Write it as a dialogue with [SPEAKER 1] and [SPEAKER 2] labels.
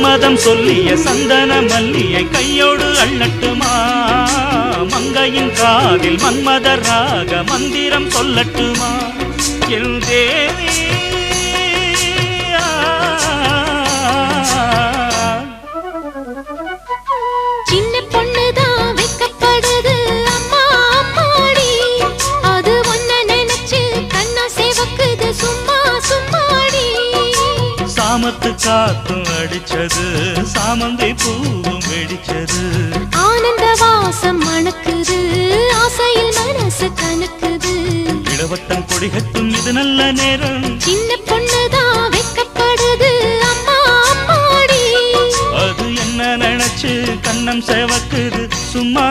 [SPEAKER 1] சம்மதம் சொல்லிய சந்தன மல்லியை கையோடு அள்ளட்டுமா மங்கையின் காதில் மன்மதராக மந்திரம் சொல்லட்டுமா என் தேவி
[SPEAKER 2] சின்ன பொண்ணுதான் வைக்கப்படுது அம்மா அம்மாடி அது ஒன்ன நினைச்சு கண்ணா சேவக்குது சும்மா சும்மாடி
[SPEAKER 1] சாமத்து காத்தும் அடிச்சது சாமந்தை பூவும் வெடிச்சது
[SPEAKER 2] ஆனந்த வாசம் மணக்குது ஆசையில் மனசு கணக்குது
[SPEAKER 1] இளவட்டம் கொடிகட்டும் இது நல்ல நேரம்
[SPEAKER 2] சின்ன பொண்ணுதான் வைக்கப்படுது அம்மா அம்மாடி
[SPEAKER 1] அது என்ன நினைச்சு கண்ணம் சேவக்குது சும்மா